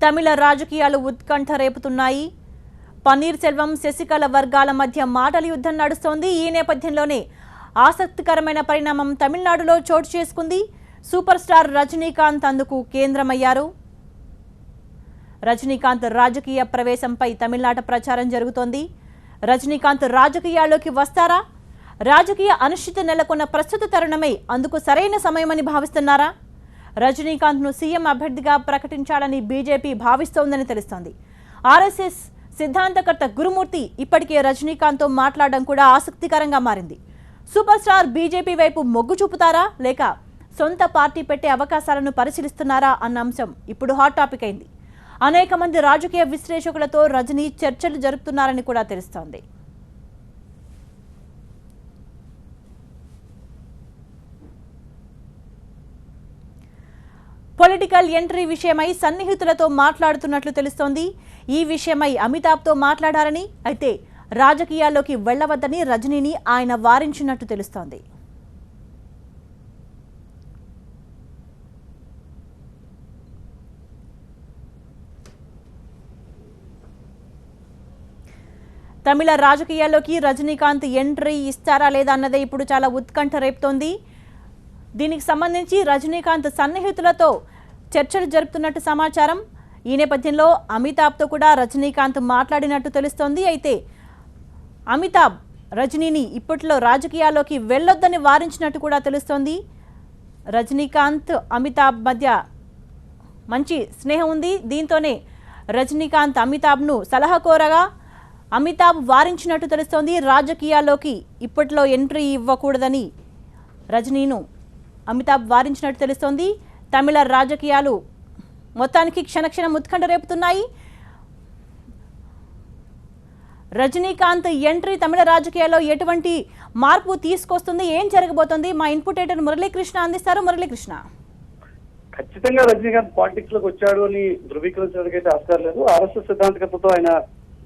తమిళ రాజకీయాలు ఉత్కంఠ రేపుతున్నాయి. పన్నీర్ సెల్వం శశికళ వర్గాల మధ్య మాటల యుద్ధం నడుస్తోంది. ఈ నేపథ్యంలోనే ఆసక్తికరమైన పరిణామం తమిళనాడులో చోటు చేసుకుంది. సూపర్ స్టార్ రజనీకాంత్ అందుకు కేంద్రమయ్యారు. రజనీకాంత్ రాజకీయ ప్రవేశంపై తమిళనాట ప్రచారం జరుగుతోంది. రజనీకాంత్ రాజకీయాల్లోకి వస్తారా? రాజకీయ అనిశ్చితి నెలకొన్న ప్రస్తుత తరుణమే అందుకు సరైన సమయమని భావిస్తున్నారా? రజనీకాంత్ను సీఎం అభ్యర్థిగా ప్రకటించాలని బీజేపీ భావిస్తోందని తెలుస్తోంది. ఆర్ఎస్ఎస్ సిద్ధాంతకర్త గురుమూర్తి ఇప్పటికే రజనీకాంత్తో మాట్లాడడం కూడా ఆసక్తికరంగా మారింది. సూపర్ స్టార్ బీజేపీ వైపు మొగ్గు చూపుతారా లేక సొంత పార్టీ పెట్టే అవకాశాలను పరిశీలిస్తున్నారా అన్న అంశం ఇప్పుడు హాట్ టాపిక్ అయింది. అనేక మంది రాజకీయ విశ్లేషకులతో రజనీ చర్చలు జరుపుతున్నారని కూడా తెలుస్తోంది. పొలిటికల్ ఎంట్రీ విషయమై సన్నిహితులతో మాట్లాడుతున్నట్లు తెలుస్తోంది. ఈ విషయమై అమితాబ్తో మాట్లాడారని, అయితే రాజకీయాల్లోకి వెళ్లవద్దని రజనీని ఆయన వారించినట్టు తెలుస్తోంది. తమిళ రాజకీయాల్లోకి రజనీకాంత్ ఎంట్రీ ఇస్తారా లేదా అన్నదే ఇప్పుడు చాలా ఉత్కంఠ రేపుతోంది. దీనికి సంబంధించి రజనీకాంత్ సన్నిహితులతో చర్చలు జరుపుతున్నట్టు సమాచారం. ఈ నేపథ్యంలో అమితాబ్తో కూడా రజనీకాంత్ మాట్లాడినట్టు తెలుస్తోంది. అయితే అమితాబ్ రజనీని ఇప్పట్లో రాజకీయాల్లోకి వెళ్లొద్దని వారించినట్టు కూడా తెలుస్తోంది. రజనీకాంత్ అమితాబ్ మధ్య మంచి స్నేహం ఉంది. దీంతోనే రజనీకాంత్ అమితాబ్ను సలహా కోరగా అమితాబ్ వారించినట్టు తెలుస్తోంది. రాజకీయాల్లోకి ఇప్పట్లో ఎంట్రీ ఇవ్వకూడదని రజనీను అమితాబ్ వారించినట్టు తెలుస్తోంది. తమిళ రాజకీయాలు మొత్తానికి క్షణక్షణం ఉత్కంఠ రేపుతున్నాయి. రజనీకాంత్ ఎంట్రీ తమిళ రాజకీయాల్లో ఎటువంటి మార్పు తీసుకొస్తుంది, ఏం జరగబోతోంది? మా ఇన్పుట్ ఎడిటర్ మురళీకృష్ణ అందిస్తారు. మురళీకృష్ణ, ఖచ్చితంగా రజనీకాంత్ పాలిటిక్స్ లోకి వచ్చాడు అని ధృవీకరించడానికి అయితే ఆస్కారం లేదు. ఆర్ఎస్ఎస్ సిద్ధాంతకర్తతో ఆయన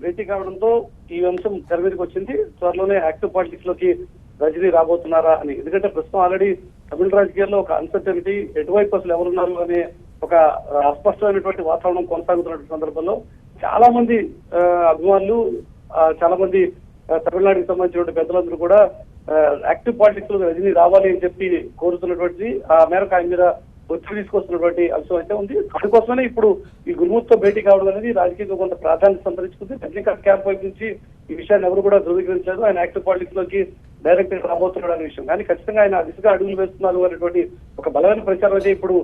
భేటీ కావడంతో ఈ అంశం తెర మీదకి వచ్చింది. త్వరలోనే యాక్టివ్ పాలిటిక్స్ లోకి రజనీ రాబోతున్నారా అని. ఎందుకంటే ప్రస్తుతం ఆల్రెడీ తమిళ రాజకీయాల్లో ఒక అన్సర్టనిటీ, ఎటువైపు అసలు ఎవరున్నారు అనే ఒక అస్పష్టమైనటువంటి వాతావరణం కొనసాగుతున్నటువంటి సందర్భంలో చాలా మంది అభిమానులు, చాలా మంది తమిళనాడుకి సంబంధించినటువంటి పెద్దలందరూ కూడా యాక్టివ్ పాలిటిక్స్ లో రజనీ రావాలి అని చెప్పి కోరుతున్నటువంటి ఆ మేరకు ఆయన మీద ఒత్తిడి తీసుకొస్తున్నటువంటి అంశం అయితే ఉంది. అందుకోసమే ఇప్పుడు ఈ గురుమూర్తితో భేటీ కావడం అనేది రాజకీయంగా కొంత ప్రాధాన్యత సంతరించుకుంది. రజనీకాంత్ క్యాంప్ వైపు నుంచి ఈ విషయాన్ని ఎవరు కూడా ధృవీకరించలేదు. ఆయన యాక్టివ్ పాలిటిక్స్ లోకి డైరెక్ట్ గా రాబోతున్నాడు అనే విషయం. కానీ ఖచ్చితంగా ఆయన దిశగా అడుగులు వేస్తున్నారు అనేటువంటి ఒక బలమైన ప్రచారం అయితే ఇప్పుడు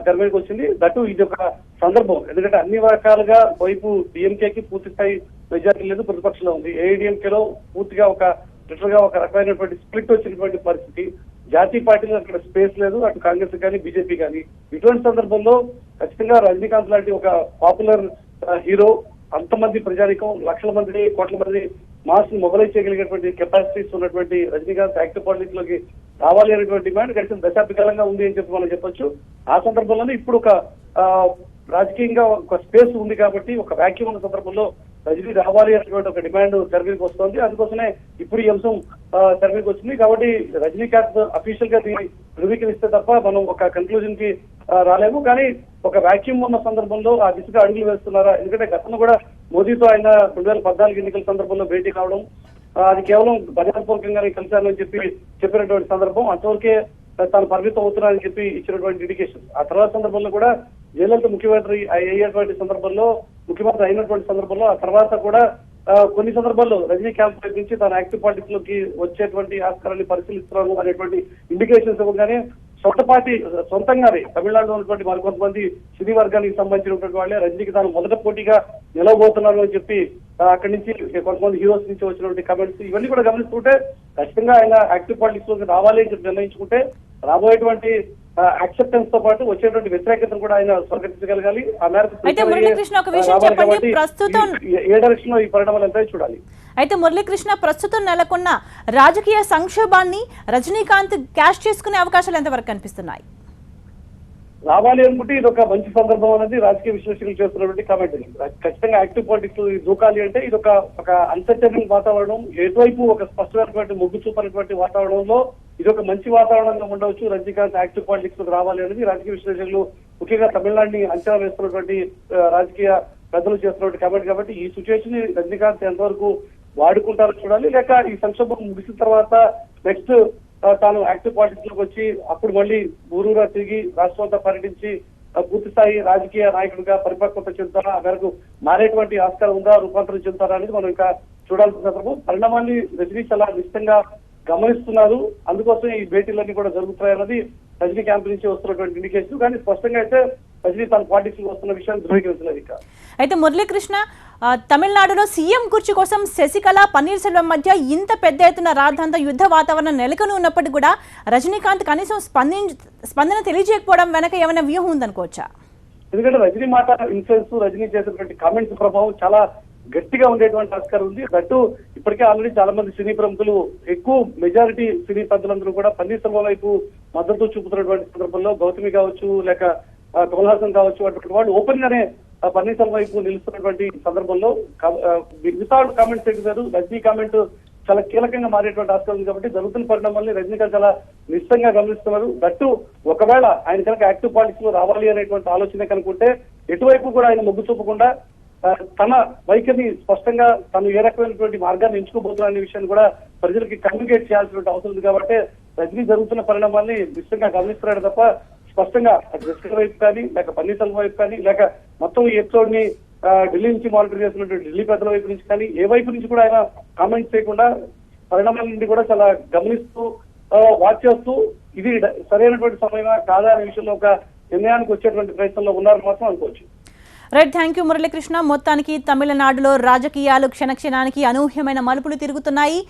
తెర మీదకి వచ్చింది. దట్టు ఇది ఒక సందర్భం. ఎందుకంటే అన్ని రకాలుగా వైపు డిఎంకేకి పూర్తి స్థాయి మెజారిటీ లేదు, ప్రతిపక్షంలో ఉంది. ఏఐడిఎంకేలో పూర్తిగా ఒక లిటరల్ గా ఒక రకమైనటువంటి స్ప్లిట్ వచ్చినటువంటి పరిస్థితి. జాతీయ పార్టీలో అక్కడ స్పేస్ లేదు, అటు కాంగ్రెస్ కానీ బీజేపీ కానీ. ఇటువంటి సందర్భంలో ఖచ్చితంగా రజనీకాంత్ లాంటి ఒక పాపులర్ హీరో, అంతమంది ప్రజానికం, లక్షల మంది, కోట్ల మంది మాస్ ని మొబైలైజ్ చేయగలిగినటువంటి కెపాసిటీస్ ఉన్నటువంటి రజనీకాంత్ యాక్టివ్ పాలిటిక్స్ లోకి రావాలి అనేటువంటి డిమాండ్ గడిచిన దశాబ్దకాలంగా ఉంది అని చెప్పి మనం చెప్పొచ్చు. ఆ సందర్భంలోనే ఇప్పుడు ఒక రాజకీయంగా ఒక స్పేస్ ఉంది కాబట్టి, ఒక వ్యాక్యూమ్ ఉన్న సందర్భంలో రజనీ రావాలి అనేటువంటి ఒక డిమాండ్ తెర మీదకి వస్తుంది. అందుకోసమే ఇప్పుడు ఈ అంశం తెర మీదకి వచ్చింది. కాబట్టి రజనీకాంత్ అఫీషియల్ గా దీన్ని ధృవీకరిస్తే తప్ప మనం ఒక కన్క్లూజన్ కి రాలేము. కానీ ఒక వ్యాక్యూమ్ ఉన్న సందర్భంలో ఆ దిశగా అడుగులు వేస్తున్నారా? ఎందుకంటే గతంలో కూడా మోదీతో ఆయన 2014 ఎన్నికల సందర్భంలో భేటీ కావడం, అది కేవలం బలపూర్వకంగానే కలిశారని చెప్పినటువంటి సందర్భం. అంతవరకే తాను పరిమితం అవుతున్నారని చెప్పి ఇచ్చినటువంటి ఇండికేషన్. ఆ తర్వాత సందర్భంలో కూడా జయలలిత ముఖ్యమంత్రి అయ్యేటువంటి సందర్భంలో, ముఖ్యమంత్రి అయినటువంటి సందర్భంలో, ఆ తర్వాత కూడా కొన్ని సందర్భాల్లో రజనీ క్యాంప్ నుంచి తాను యాక్టివ్ పార్టీస్ లోకి వచ్చేటువంటి ఆస్కారాన్ని పరిశీలిస్తున్నాను అనేటువంటి ఇండికేషన్స్ ఇవ్వగానే సొంత పార్టీ సొంతంగానే తమిళనాడులో ఉన్నటువంటి మరికొంతమంది సినీ వర్గానికి సంబంధించినటువంటి వాళ్ళే రజనీకి తాను మొదట పోటీగా నిలవబోతున్నారు అని చెప్పి అక్కడి నుంచి కొంతమంది హీరోస్ నుంచి వచ్చినటువంటి కమెంట్స్ ఇవన్నీ కూడా గమనిస్తుంటే ఖచ్చితంగా ఆయన యాక్టివ్ పాలిటిక్స్ లోకి రావాలి అని చెప్పి నిర్ణయించుకుంటే రాబోయేటువంటి యాక్సెప్టెన్స్ తో పాటు వచ్చేటువంటి వ్యతిరేకతను కూడా ఆయన స్వాగతించగలగాలి. ఆ మేరకు ఏ డైరెక్షన్ లో ఈ పరిణామాలు ఎంత చూడాలి. అయితే మురళీకృష్ణ, ప్రస్తుతం నెలకొన్న రాజకీయ సంక్షోభాన్ని రజనీకాంత్ క్యాష్ చేసుకునే అవకాశాలు ఎంతవరకు కనిపిస్తున్నాయి? రావాలి అనుకుంటే ఇది ఒక మంచి సందర్భం అనేది రాజకీయ విశ్లేషకులు చేస్తున్నటువంటి కామెంట్. ఖచ్చితంగా యాక్టివ్ పాలిటిక్స్ దూకాలి అంటే ఇది ఒక అన్సర్టైనింగ్ వాతావరణం, ఎటువైపు ఒక స్పష్టమైనటువంటి మొగ్గు చూపనటువంటి వాతావరణంలో ఇది ఒక మంచి వాతావరణంగా ఉండవచ్చు. రజనీకాంత్ యాక్టివ్ పాలిటిక్స్ రావాలి అనేది రాజకీయ విశ్లేషకులు ముఖ్యంగా తమిళనాడుని అంచనా వేస్తున్నటువంటి రాజకీయ పెద్దలు చేస్తున్నటువంటి కాబట్టి ఈ సిచ్యువేషన్ ని రజనీకాంత్ ఎంతవరకు వాడుకుంటారో చూడాలి, లేక ఈ సంక్షోభం ముగిసిన తర్వాత నెక్స్ట్ తాను యాక్టివ్ పాలిటిక్స్ లోకి వచ్చి అప్పుడు మళ్ళీ ఊరూరా తిరిగి రాష్ట్రం అంతా పర్యటించి పూర్తి స్థాయి రాజకీయ నాయకుడిగా పరిపక్వత చెందుతారా, ఆ మేరకు మారేటువంటి ఆస్కారం ఉందా, రూపాంతరం చెందుతారా అనేది మనం ఇంకా చూడాల్సిన సందర్భం. పరిణామాన్ని రజనీ చాలా నిశ్చితంగా గమనిస్తున్నారు, అందుకోసం ఈ భేటీలన్నీ కూడా జరుగుతున్నాయన్నది రజనీ క్యాంప్ నుంచి వస్తున్నటువంటి ఇండికేషన్. కానీ స్పష్టంగా అయితే రజనీ తన పాలిటిక్స్ వస్తున్న విషయాన్ని ధృవీకరించలేదు. ఇంకా అయితే మురళీకృష్ణ, తమిళనాడులో సీఎం కుర్చీ కోసం శశికళ పన్నీర్ సెల్వం మధ్య ఇంత పెద్ద ఎత్తున రాద్ధాంత యుద్ధ వాతావరణం నెలకొని ఉన్నప్పటికీ కూడా రజనీకాంత్ కనీసం స్పందన తెలియజేయకపోవడం వెనక ఏమైనా వ్యూహం ఉందనుకోవచ్చా? ఎందుకంటే రజనీ మాట ఇన్ఫ్లుయెన్స్, రజనీ చేసినటువంటి కామెంట్స్ ప్రభావం చాలా గట్టిగా ఉండేటువంటి ఆస్కారం ఉంది. దట్టు ఇప్పటికే ఆల్రెడీ చాలా మంది సినీ ప్రముఖులు, ఎక్కువ మెజారిటీ సినీ పెద్దలందరూ కూడా పన్నీర్ సెల్వం వైపు మద్దతు చూపుతున్నటువంటి సందర్భంలో గౌతమి కావచ్చు, లేక కమల్ హాసన్ కావచ్చు, అటువంటి వాళ్ళు ఓపెన్ గానే పన్నీర్ సెల్వం వైపు నిలుస్తున్నటువంటి సందర్భంలో మిగతా కామెంట్స్ చేశారు. రజనీ కామెంట్ చాలా కీలకంగా మారేటువంటి ఆస్కారం ఉంది కాబట్టి జరుగుతున్న పరిణామాల్ని రజనీకాంత్ చాలా నిశ్చితంగా గమనిస్తున్నారు. దట్టు ఒకవేళ ఆయన కనుక యాక్టివ్ పాలిటిక్స్ లో రావాలి అనేటువంటి ఆలోచన కనుకుంటే ఎటువైపు కూడా ఆయన మొగ్గు చూపకుండా తన వైఖరిని స్పష్టంగా తను ఏ రకమైనటువంటి మార్గాన్ని ఎంచుకోబోతున్న విషయాన్ని కూడా ప్రజలకి కమ్యూనికేట్ చేయాల్సినటువంటి అవసరం ఉంది. కాబట్టి రజనీ జరుగుతున్న పరిణామాల్ని నిశ్చితంగా గమనిస్తున్నాడు తప్ప స్పష్టంగా జస్టిస్ వైపు కానీ, లేక పన్నీర్ సెల్వం వైపు కానీ, లేక మొత్తం ఈ ఎపిసోడ్ ని ఢిల్లీ నుంచి మానిటర్ చేస్తున్నటువంటి ఢిల్లీ పెద్దల వైపు నుంచి కానీ, ఏ వైపు నుంచి కూడా ఆయన కామెంట్స్ చేయకుండా పరిణామాల నుండి కూడా చాలా గమనిస్తూ వాచ్ చేస్తూ ఇది సరైనటువంటి సమయమా కాదా అనే విషయంలో ఒక నిర్ణయానికి వచ్చేటువంటి ప్రయత్నంలో ఉన్నారని మాత్రం అనుకోవచ్చు. Right, thank you Muralikrishna. మొత్తానికి తమిళనాడులో రాజకీయాలు క్షణక్షణానికి అనూహ్యమైన మలుపులు తిరుగుతున్నాయి,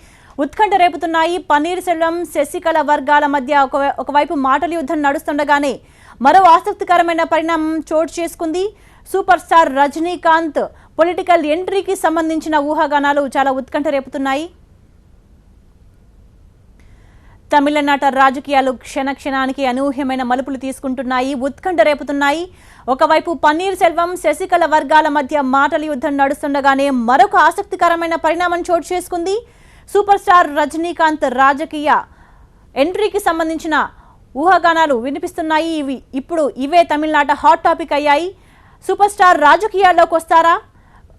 ఉత్కంఠ రేపుతున్నాయి. పన్నీర్ సెల్వం, శశికళ వర్గాల మధ్య ఒకవైపు మాటల యుద్ధం నడుస్తుండగానే మరో ఆసక్తికరమైన పరిణామం చోటు చేసుకుంది. సూపర్ స్టార్ రజనీకాంత్ పొలిటికల్ ఎంట్రీకి సంబంధించిన ఊహాగానాలు చాలా ఉత్కంఠ రేపుతున్నాయి. తమిళనాట రాజకీయాలు క్షణక్షణానికి అనూహ్యమైన మలుపులు తీసుకుంటున్నాయి, ఉత్కంఠ రేపుతున్నాయి. ఒకవైపు పన్నీర్ సెల్వం, శశికళ వర్గాల మధ్య మాటల యుద్ధం నడుస్తుండగానే మరొక ఆసక్తికరమైన పరిణామం చోటు చేసుకుంది. సూపర్ స్టార్ రజనీకాంత్ రాజకీయ ఎంట్రీకి సంబంధించిన ఊహాగానాలు వినిపిస్తున్నాయి. ఇవే తమిళనాట హాట్ టాపిక్ అయ్యాయి. సూపర్ స్టార్ రాజకీయాల్లోకి వస్తారా?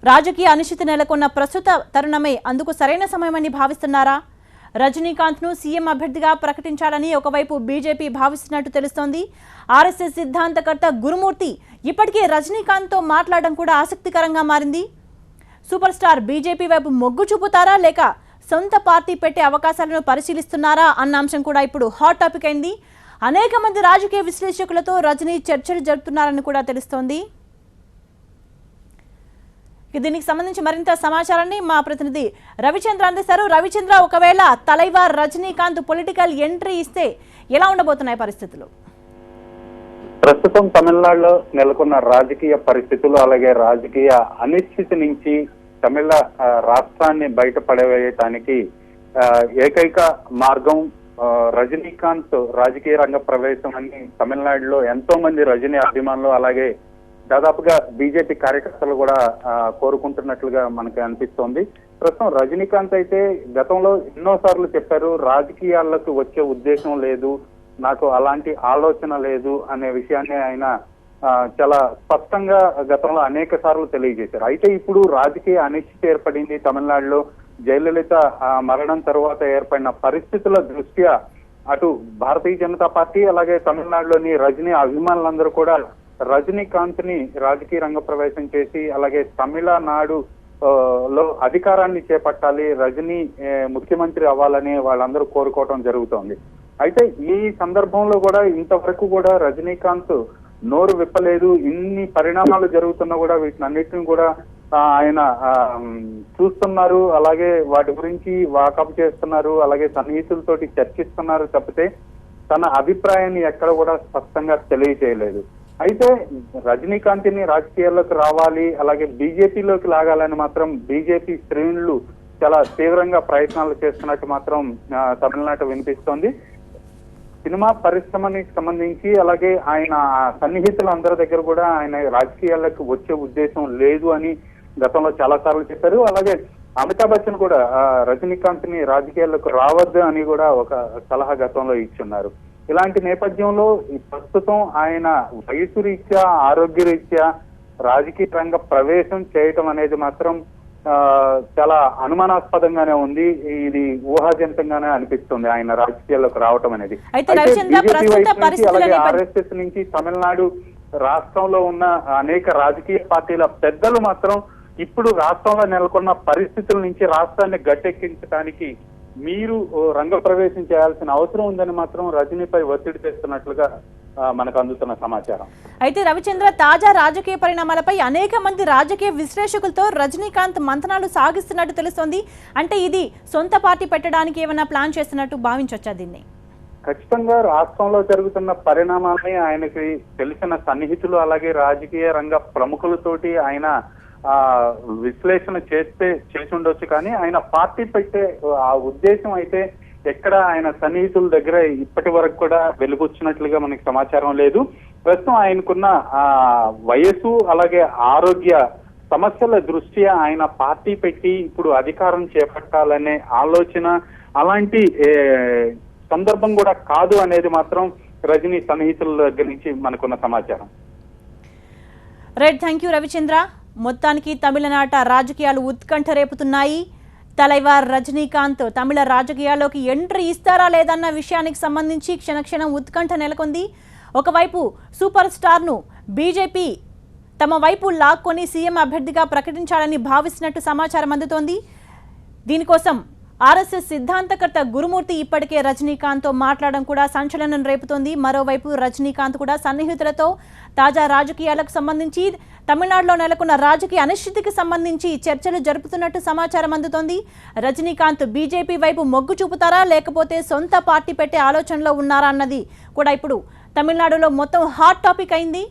రాజకీయ అనిశ్చితి నెలకొన్న ప్రస్తుత తరుణమే అందుకు సరైన సమయమని భావిస్తున్నారా? రజనీకాంత్ను సీఎం అభ్యర్థిగా ప్రకటించాలని ఒకవైపు బీజేపీ భావిస్తున్నట్టు తెలుస్తోంది. ఆర్ఎస్ఎస్ సిద్ధాంతకర్త గురుమూర్తి ఇప్పటికే రజనీకాంత్తో మాట్లాడడం కూడా ఆసక్తికరంగా మారింది. సూపర్ స్టార్ బీజేపీ వైపు మొగ్గు చూపుతారా, లేక సొంత పార్టీ పెట్టే అవకాశాలను పరిశీలిస్తున్నారా అన్న అంశం కూడా ఇప్పుడు హాట్ టాపిక్ అయింది. అనేక మంది రాజకీయ విశ్లేషకులతో రజనీ చర్చలు జరుపుతున్నారని కూడా తెలుస్తోంది. దీనికి సంబంధించి మరింత సమాచారాన్ని మా ప్రతినిధి రవిచంద్ర అందిస్తారు. రవిచంద్ర, ఒకవేళ తలైవార్ రజనీకాంత్ పొలిటికల్ ఎంట్రీ ఇస్తే ఎలా ఉండబోతున్నాయి పరిస్థితులు? ప్రస్తుతం తమిళనాడులో నెలకొన్న రాజకీయ పరిస్థితులు, అలాగే రాజకీయ అనిశ్చితి నుంచి తమిళ రాష్ట్రాన్ని బయటపడవేయటానికి ఏకైక మార్గం రజనీకాంత్ రాజకీయ రంగ ప్రవేశం అని తమిళనాడులో ఎంతో మంది రజనీ అభిమానులు, అలాగే దాదాపుగా బీజేపీ కార్యకర్తలు కూడా కోరుకుంటున్నట్లుగా మనకి అనిపిస్తోంది. ప్రస్తుతం రజనీకాంత్ అయితే గతంలో ఎన్నోసార్లు చెప్పారు, రాజకీయాలకు వచ్చే ఉద్దేశం లేదు, నాకు అలాంటి ఆలోచన లేదు అనే విషయాన్ని ఆయన చాలా స్పష్టంగా గతంలో అనేక సార్లు తెలియజేశారు. అయితే ఇప్పుడు రాజకీయ అనిశ్చితి ఏర్పడింది తమిళనాడులో. జయలలిత మరణం తర్వాత ఏర్పడిన పరిస్థితుల దృష్ట్యా అటు భారతీయ జనతా పార్టీ, అలాగే తమిళనాడులోని రజనీ అభిమానులందరూ కూడా రజనీకాంత్ ని రాజకీయ రంగ ప్రవేశం చేసి, అలాగే తమిళనాడు లో అధికారాన్ని చేపట్టాలి, రజనీ ముఖ్యమంత్రి అవ్వాలని వాళ్ళందరూ కోరుకోవడం జరుగుతోంది. అయితే ఈ సందర్భంలో కూడా ఇంతవరకు కూడా రజనీకాంత్ నోరు విప్పలేదు. ఇన్ని పరిణామాలు జరుగుతున్నా కూడా వీటినన్నిటిని కూడా ఆయన చూస్తున్నారు, అలాగే వాటి గురించి వాకప్ చేస్తున్నారు, అలాగే సన్నిహితులతోటి చర్చిస్తున్నారు తప్పితే తన అభిప్రాయాన్ని ఎక్కడ కూడా స్పష్టంగా తెలియజేయలేదు. అయితే రజనీకాంత్ ని రాజకీయాల్లోకి రావాలి, అలాగే బీజేపీలోకి లాగాలని మాత్రం బీజేపీ శ్రేణులు చాలా తీవ్రంగా ప్రయత్నాలు చేస్తున్నట్టు మాత్రం తమిళనాడు వినిపిస్తోంది. సినిమా పరిశ్రమకి సంబంధించి, అలాగే ఆయన సన్నిహితులందరి దగ్గర కూడా ఆయన రాజకీయాలకు వచ్చే ఉద్దేశం లేదు అని గతంలో చాలా సార్లు చెప్పారు. అలాగే అమితాబ్ బచ్చన్ కూడా రజనీకాంత్ ని రాజకీయాలకు రావద్దు అని కూడా ఒక సలహా గతంలో ఇచ్చున్నారు. ఇలాంటి నేపథ్యంలో ఈ ప్రస్తుతం ఆయన వయసు రీత్యా ఆరోగ్య రీత్యా రాజకీయ రంగ ప్రవేశం చేయటం అనేది మాత్రం చాలా అనుమానాస్పదంగానే ఉంది. ఇది ఊహాజనితంగానే అనిపిస్తుంది ఆయన రాజకీయాల్లోకి రావటం అనేది. అలాగే ఆర్ఎస్ఎస్ నుంచి తమిళనాడు రాష్ట్రంలో ఉన్న అనేక రాజకీయ పార్టీల పెద్దలు మాత్రం ఇప్పుడు రాష్ట్రంలో నెలకొన్న పరిస్థితుల నుంచి రాష్ట్రాన్ని గట్టెక్కించడానికి మీరు రంగ ప్రవేశం చేయాల్సిన అవసరం ఉందని మాత్రం రజనీపై ఒత్తిడి తెస్తున్నట్లుగా మనకు అందుతున్న సమాచారం. అయితే రవిచంద్ర, తాజా రాజకీయ పరిణామాలపై అనేక మంది రాజకీయ విశ్లేషకులతో రజనీకాంత్ మంతనాలు సాగిస్తున్నట్టు తెలుస్తోంది. అంటే ఇది సొంత పార్టీ పెట్టడానికి ఏమైనా ప్లాన్ చేస్తున్నట్టు భావించవచ్చా దీన్ని? ఖచ్చితంగా రాష్ట్రంలో జరుగుతున్న పరిణామాలని ఆయనకి తెలిసిన సన్నిహితులు అలాగే రాజకీయ రంగ ప్రముఖులతోటి ఆయన విశ్లేషణ చేసి ఉండొచ్చు. కానీ ఆయన పార్టీ పెట్టే ఆ ఉద్దేశం అయితే ఎక్కడ ఆయన సన్నిహితుల దగ్గర ఇప్పటి వరకు కూడా వెలుగొచ్చినట్లుగా మనకి సమాచారం లేదు. ప్రస్తుతం ఆయనకున్న వయసు అలాగే ఆరోగ్య సమస్యల దృష్ట్యా ఆయన పార్టీ పెట్టి ఇప్పుడు అధికారం చేపట్టాలనే ఆలోచన అలాంటి సందర్భం కూడా కాదు అనేది మాత్రం రజనీ సన్నిహితుల దగ్గర నుంచి మనకున్న సమాచారం. Right, thank you Ravichandra. మొత్తానికి తమిళనాట రాజకీయాలు ఉత్కంఠ రేపుతున్నాయి. తలైవార్ రజనీకాంత్ తమిళ రాజకీయాల్లోకి ఎంట్రీ ఇస్తారా లేదన్న విషయానికి సంబంధించి క్షణక్షణం ఉత్కంఠ నెలకొంది. ఒకవైపు సూపర్ స్టార్ను బీజేపీ తమ వైపు లాక్కొని సీఎం అభ్యర్థిగా ప్రకటించాలని భావిస్తున్నట్టు సమాచారం అందుతోంది. దీనికోసం ఆర్ఎస్ఎస్ సిద్ధాంతకర్త గురుమూర్తి ఇప్పటికే రజనీకాంత్తో మాట్లాడడం కూడా సంచలనం రేపుతోంది. మరోవైపు రజనీకాంత్ కూడా సన్నిహితులతో తాజా రాజకీయాలకు సంబంధించి తమిళనాడులో నెలకొన్న రాజకీయ అనిశ్చితికి సంబంధించి చర్చలు జరుపుతున్నట్టు సమాచారం అందుతోంది. రజనీకాంత్ బీజేపీ వైపు మొగ్గు చూపుతారా లేకపోతే సొంత పార్టీ పెట్టే ఆలోచనలో ఉన్నారా అన్నది కూడా ఇప్పుడు తమిళనాడులో మొత్తం హాట్ టాపిక్ అయింది.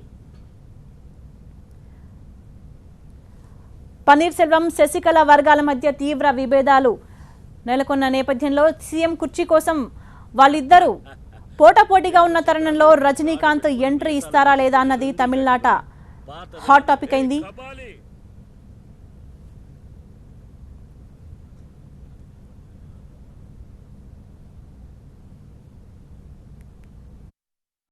పన్నీర్ సెల్వం శశికళ వర్గాల మధ్య తీవ్ర విభేదాలు నెలకొన్న నేపథ్యంలో సీఎం కుర్చీ కోసం వాళ్ళిద్దరూ పోటాపోటీగా ఉన్న తరుణంలో రజనీకాంత్ ఎంట్రీ ఇస్తారా లేదా అన్నది తమిళనాట హాట్ టాపిక్ అయింది.